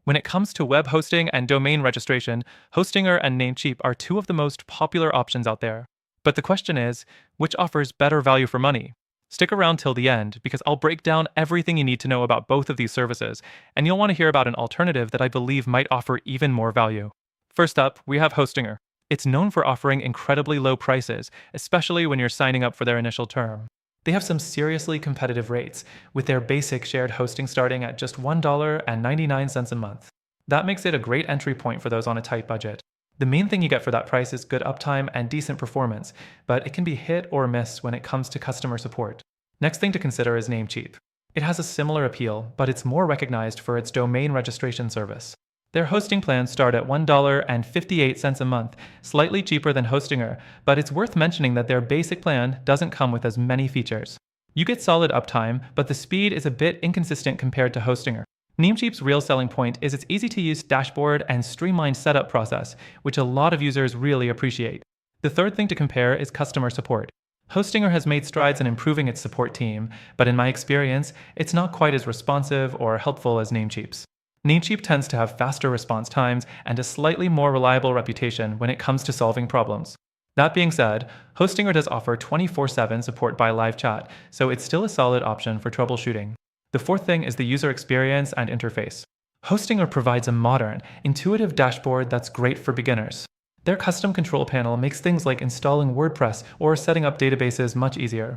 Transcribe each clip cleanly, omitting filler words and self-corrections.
When it comes to web hosting and domain registration, Hostinger and Namecheap are two of the most popular options out there. But the question is, which offers better value for money? Stick around till the end because I'll break down everything you need to know about both of these services, and you'll want to hear about an alternative that I believe might offer even more value. First up, we have Hostinger. It's known for offering incredibly low prices, especially when you're signing up for their initial term. They have some seriously competitive rates, with their basic shared hosting starting at just $1.99 a month. That makes it a great entry point for those on a tight budget. The main thing you get for that price is good uptime and decent performance, but it can be hit or miss when it comes to customer support. Next thing to consider is Namecheap. It has a similar appeal, but it's more recognized for its domain registration service. Their hosting plans start at $1.58 a month, slightly cheaper than Hostinger, but it's worth mentioning that their basic plan doesn't come with as many features. You get solid uptime, but the speed is a bit inconsistent compared to Hostinger. Namecheap's real selling point is its easy-to-use dashboard and streamlined setup process, which a lot of users really appreciate. The third thing to compare is customer support. Hostinger has made strides in improving its support team, but in my experience, it's not quite as responsive or helpful as Namecheap's. Namecheap tends to have faster response times and a slightly more reliable reputation when it comes to solving problems. That being said, Hostinger does offer 24/7 support by live chat, so it's still a solid option for troubleshooting. The fourth thing is the user experience and interface. Hostinger provides a modern, intuitive dashboard that's great for beginners. Their custom control panel makes things like installing WordPress or setting up databases much easier.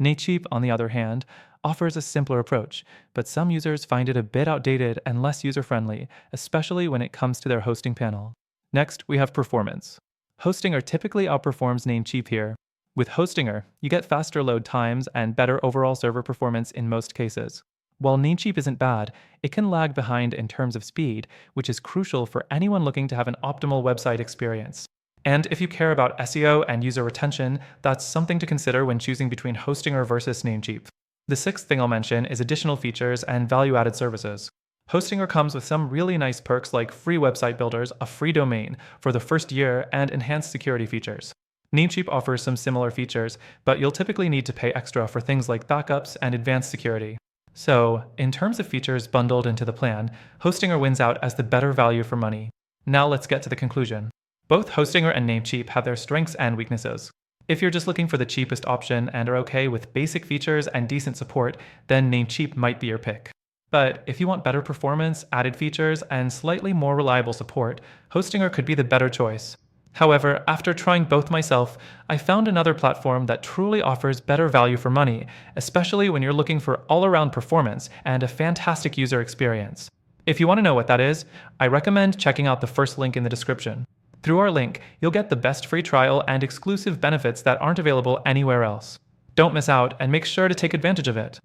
Namecheap, on the other hand, offers a simpler approach, but some users find it a bit outdated and less user-friendly, especially when it comes to their hosting panel. Next, we have performance. Hostinger typically outperforms Namecheap here. With Hostinger, you get faster load times and better overall server performance in most cases. While Namecheap isn't bad, it can lag behind in terms of speed, which is crucial for anyone looking to have an optimal website experience. And if you care about SEO and user retention, that's something to consider when choosing between Hostinger versus Namecheap. The sixth thing I'll mention is additional features and value-added services. Hostinger comes with some really nice perks like free website builders, a free domain for the first year, and enhanced security features. Namecheap offers some similar features, but you'll typically need to pay extra for things like backups and advanced security. So, in terms of features bundled into the plan, Hostinger wins out as the better value for money. Now let's get to the conclusion. Both Hostinger and Namecheap have their strengths and weaknesses. If you're just looking for the cheapest option and are okay with basic features and decent support, then Namecheap might be your pick. But if you want better performance, added features, and slightly more reliable support, Hostinger could be the better choice. However, after trying both myself, I found another platform that truly offers better value for money, especially when you're looking for all-around performance and a fantastic user experience. If you want to know what that is, I recommend checking out the first link in the description. Through our link, you'll get the best free trial and exclusive benefits that aren't available anywhere else. Don't miss out and make sure to take advantage of it.